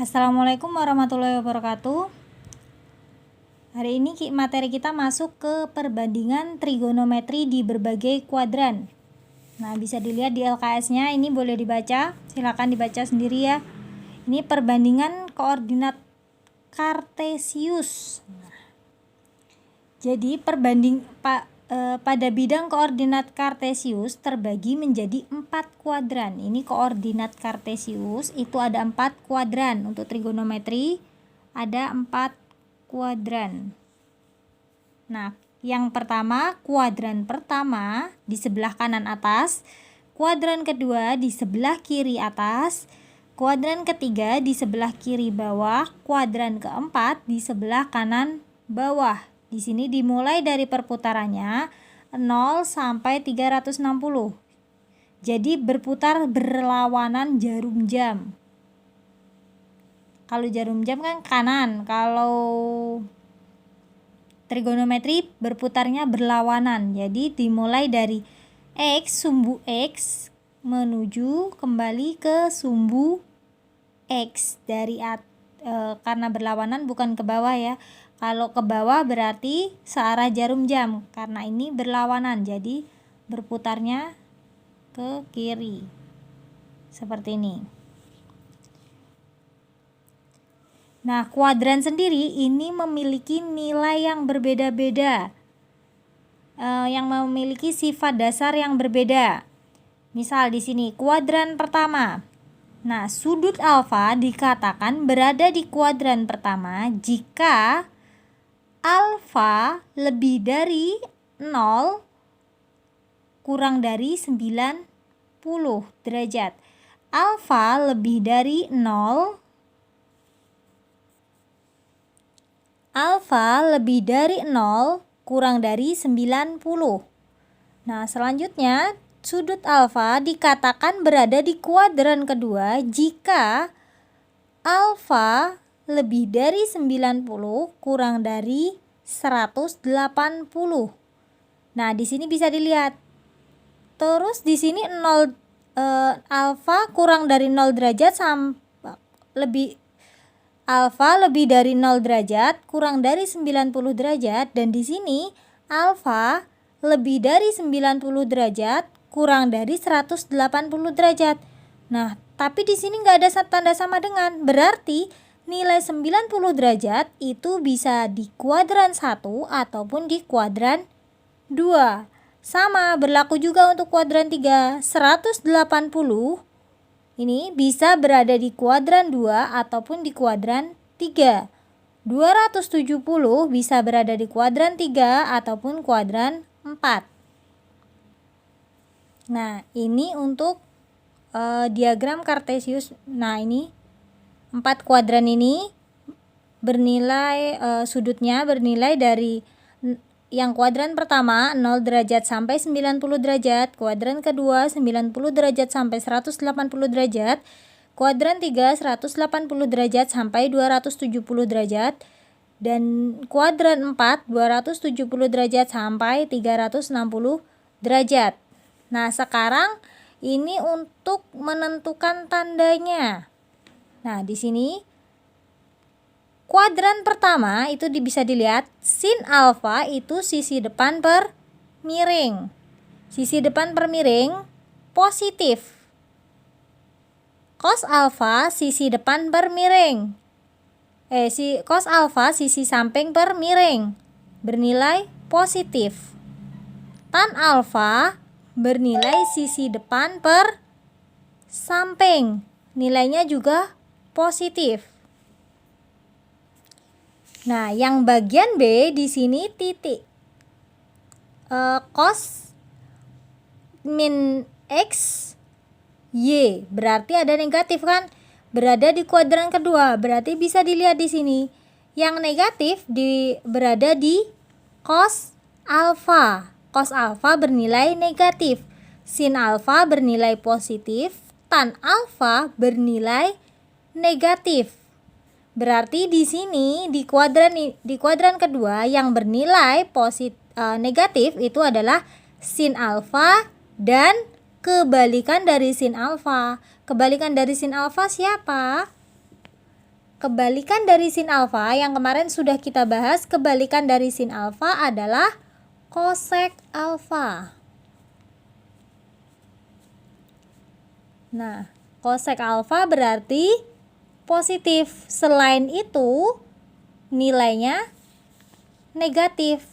Assalamualaikum warahmatullahi wabarakatuh. Hari ini materi kita masuk ke perbandingan trigonometri di berbagai kuadran. Nah, bisa dilihat di LKS-nya, ini boleh dibaca, silakan dibaca sendiri ya. Ini perbandingan koordinat kartesius. Jadi pada bidang koordinat kartesius terbagi menjadi 4 kuadran. Ini koordinat kartesius itu ada 4 kuadran. Untuk trigonometri ada 4 kuadran. Nah, yang pertama, kuadran pertama di sebelah kanan atas, kuadran kedua di sebelah kiri atas, kuadran ketiga di sebelah kiri bawah, kuadran keempat di sebelah kanan bawah. Di sini dimulai dari perputarannya 0 sampai 360. Jadi berputar berlawanan jarum jam. Kalau jarum jam kan kanan, kalau trigonometri berputarnya berlawanan. Jadi dimulai dari X, sumbu X menuju kembali ke sumbu X dari karena berlawanan bukan ke bawah ya. Kalau ke bawah berarti searah jarum jam, karena ini berlawanan, jadi berputarnya ke kiri. Seperti ini. Nah, kuadran sendiri ini memiliki nilai yang berbeda-beda, yang memiliki sifat dasar yang berbeda. Misal di sini kuadran pertama. Nah, sudut alfa dikatakan berada di kuadran pertama jika alfa lebih dari 0 kurang dari 90 derajat. Alfa lebih dari 0 kurang dari 90. Nah, selanjutnya sudut alfa dikatakan berada di kuadran kedua jika alfa lebih dari 90 kurang dari 180. Nah, di sini bisa dilihat. Terus di sini alfa kurang dari 0 derajat alfa lebih dari 0 derajat kurang dari 90 derajat, dan di sini alfa lebih dari 90 derajat kurang dari 180 derajat. Nah, tapi di sini nggak ada tanda sama dengan, berarti nilai 90 derajat itu bisa di kuadran 1 ataupun di kuadran 2. Sama berlaku juga untuk kuadran 3. 180 ini bisa berada di kuadran 2 ataupun di kuadran 3. 270 bisa berada di kuadran 3 ataupun kuadran 4. Nah, ini untuk diagram kartesius. Nah, ini 4 kuadran ini bernilai sudutnya bernilai dari yang kuadran pertama 0 derajat sampai 90 derajat, kuadran kedua 90 derajat sampai 180 derajat, kuadran 3 180 derajat sampai 270 derajat, dan kuadran 4 270 derajat sampai 360 derajat. Nah, sekarang ini untuk menentukan tandanya. Nah, di sini kuadran pertama itu bisa dilihat sin alfa itu sisi depan per miring. Sisi depan per miring positif. Cos alfa sisi depan per miring. Cos alfa sisi samping per miring bernilai positif. Tan alfa bernilai sisi depan per samping, nilainya juga positif. Nah, yang bagian B di sini titik. Cos min X Y berarti ada negatif kan? Berada di kuadran kedua, berarti bisa dilihat di sini. Yang negatif berada di cos alfa. Cos alfa bernilai negatif. Sin alfa bernilai positif, tan alfa bernilai negatif. Berarti di sini di kuadran kedua yang bernilai negatif itu adalah sin alfa dan kebalikan dari sin alfa. Kebalikan dari sin alfa siapa? kebalikan dari sin alfa yang kemarin sudah kita bahas, kebalikan dari sin alfa adalah kosek alfa. Nah, kosek alfa berarti positif. Selain itu, nilainya negatif.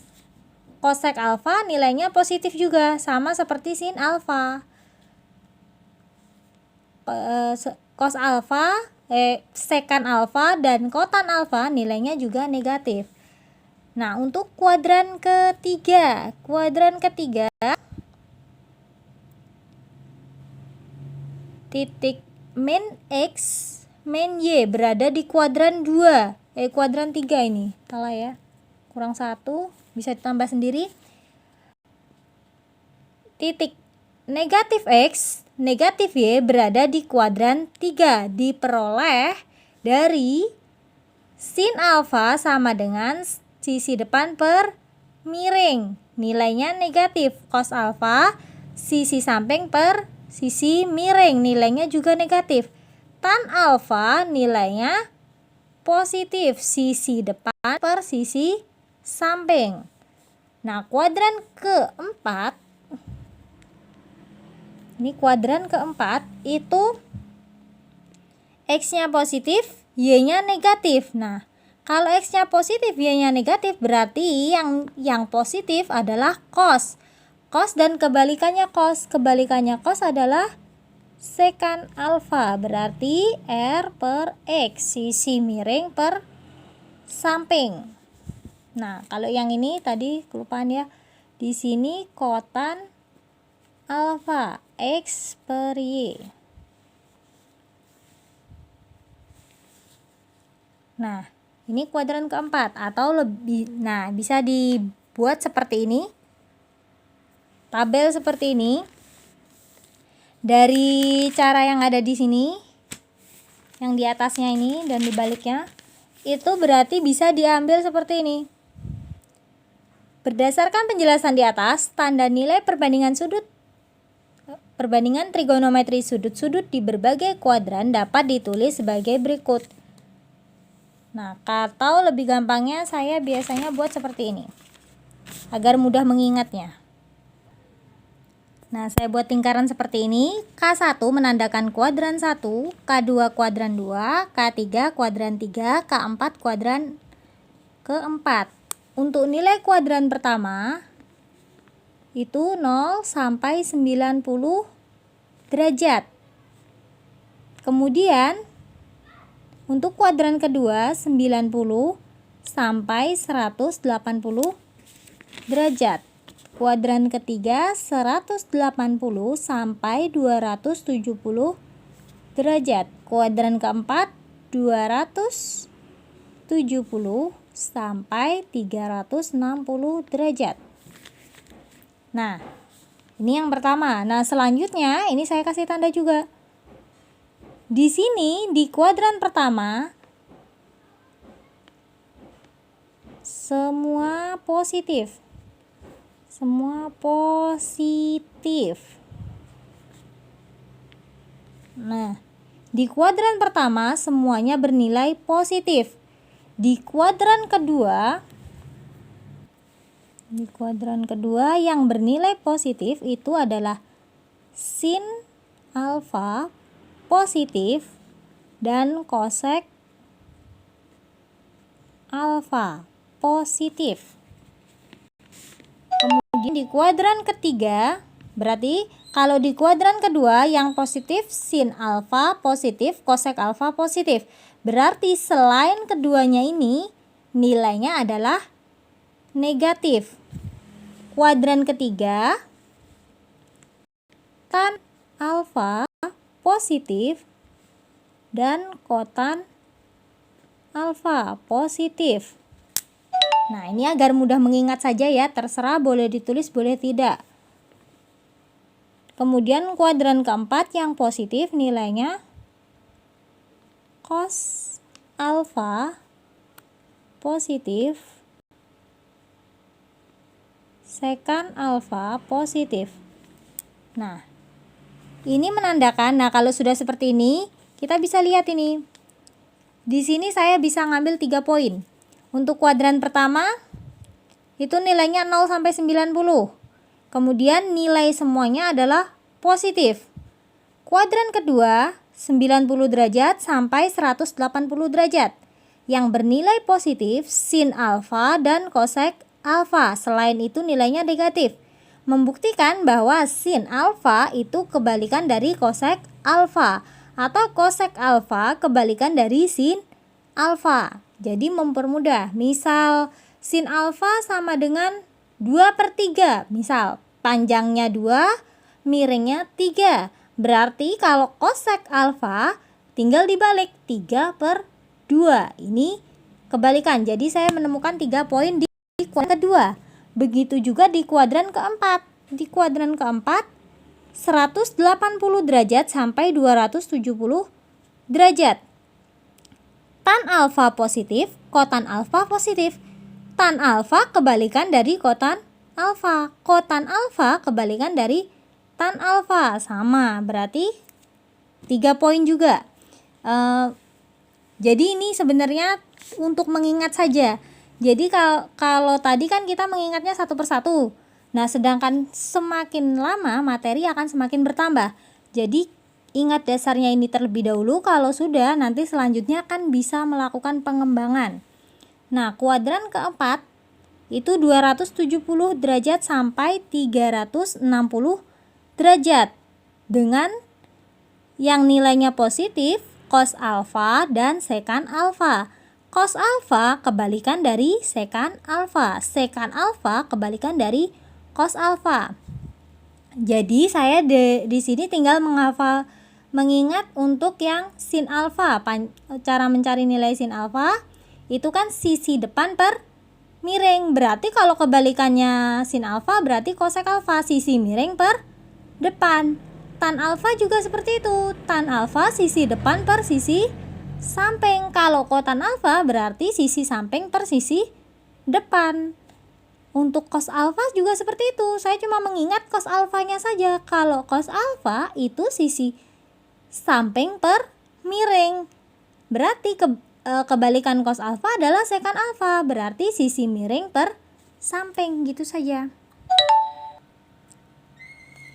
Kosek alfa nilainya positif juga, sama seperti sin alfa. Kos alfa, sekan alfa dan kotan alfa nilainya juga negatif. Nah, untuk kuadran ketiga titik min X, min Y berada di kuadran 2, kuadran 3 ini. Salah ya. Kurang 1, bisa ditambah sendiri. Titik negatif X, negatif Y berada di kuadran 3, diperoleh dari sin alfa sama dengan sisi depan per miring, nilainya negatif. Cos alfa sisi samping per sisi miring, nilainya juga negatif. Tan alfa nilainya positif, sisi depan per sisi samping. Nah, kuadran keempat, ini kuadran keempat itu X-nya positif, Y-nya negatif. Nah, kalau X-nya positif, Y-nya negatif, berarti yang positif adalah cos. Cos dan kebalikannya cos. Kebalikannya cos adalah sekan alfa, berarti R per X, sisi miring per samping. Nah, kalau yang ini tadi kelupaan ya. Di sini kotan alfa, X per Y. Nah, ini kuadran keempat atau lebih. Nah, bisa dibuat seperti ini. Tabel seperti ini. Dari cara yang ada di sini, yang di atasnya ini dan di baliknya, itu berarti bisa diambil seperti ini. Berdasarkan penjelasan di atas, tanda nilai perbandingan trigonometri sudut-sudut di berbagai kuadran dapat ditulis sebagai berikut. Nah, atau lebih gampangnya saya biasanya buat seperti ini, agar mudah mengingatnya. Nah, saya buat lingkaran seperti ini. K1 menandakan kuadran 1, K2 kuadran 2, K3 kuadran 3, K4 kuadran keempat. Untuk nilai kuadran pertama itu 0 sampai 90 derajat. Kemudian untuk kuadran kedua 90 sampai 180 derajat. Kuadran ketiga 180 sampai 270 derajat. Kuadran keempat 270 sampai 360 derajat. Nah, ini yang pertama. Nah, selanjutnya ini saya kasih tanda juga. Di sini di kuadran pertama semua positif. Semua positif. Nah, di kuadran pertama semuanya bernilai positif. Di kuadran kedua yang bernilai positif itu adalah sin alfa positif dan kosek alfa positif. Kemudian di kuadran ketiga, berarti kalau di kuadran kedua yang positif sin alfa positif, kosek alfa positif. Berarti selain keduanya ini nilainya adalah negatif. Kuadran ketiga tan alfa positif dan kotan alfa positif. Nah, ini agar mudah mengingat saja ya, terserah boleh ditulis boleh tidak. Kemudian kuadran keempat yang positif nilainya cos alfa positif, sekan alfa positif. Nah, ini menandakan, nah kalau sudah seperti ini, kita bisa lihat ini. Di sini saya bisa ngambil 3 poin. Untuk kuadran pertama itu nilainya 0 sampai 90. Kemudian nilai semuanya adalah positif. Kuadran kedua 90 derajat sampai 180 derajat. Yang bernilai positif sin alfa dan kosek alfa. Selain itu nilainya negatif. Membuktikan bahwa sin alfa itu kebalikan dari kosek alfa, atau kosek alfa kebalikan dari sin alfa. Jadi mempermudah. Misal sin alfa sama dengan 2/3. Misal panjangnya 2, miringnya 3. Berarti kalau kosek alfa tinggal dibalik 3/2. Ini kebalikan. Jadi saya menemukan 3 poin di kuadran kedua. Begitu juga di kuadran keempat. Di kuadran keempat 180 derajat sampai 270 derajat. Tan alfa positif, kotan alfa positif. Tan alfa kebalikan dari kotan alfa. Kotan alfa kebalikan dari tan alfa. Sama, berarti 3 poin juga. Jadi ini sebenarnya untuk mengingat saja. Jadi kalau tadi kan kita mengingatnya satu persatu. Nah, sedangkan semakin lama materi akan semakin bertambah. Jadi ingat dasarnya ini terlebih dahulu, kalau sudah nanti selanjutnya kan bisa melakukan pengembangan. Nah, kuadran keempat itu 270 derajat sampai 360 derajat dengan yang nilainya positif cos alfa dan sekan alfa. Cos alfa kebalikan dari sekan alfa. Sekan alfa kebalikan dari cos alfa. Jadi saya di sini tinggal mengingat untuk yang sin alfa. Cara mencari nilai sin alfa itu kan sisi depan per miring. Berarti kalau kebalikannya sin alfa berarti kosek alfa, sisi miring per depan. Tan alfa juga seperti itu. Tan alfa sisi depan per sisi samping. Kalau kotan alfa berarti sisi samping per sisi depan. Untuk cos alfa juga seperti itu. Saya cuma mengingat cos alfanya saja. Kalau cos alfa itu sisi samping per miring. Berarti kebalikan cos alfa adalah sekan alfa. Berarti sisi miring per samping. Gitu saja.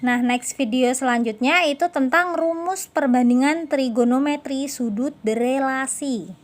Nah, next video selanjutnya itu tentang rumus perbandingan trigonometri sudut berelasi.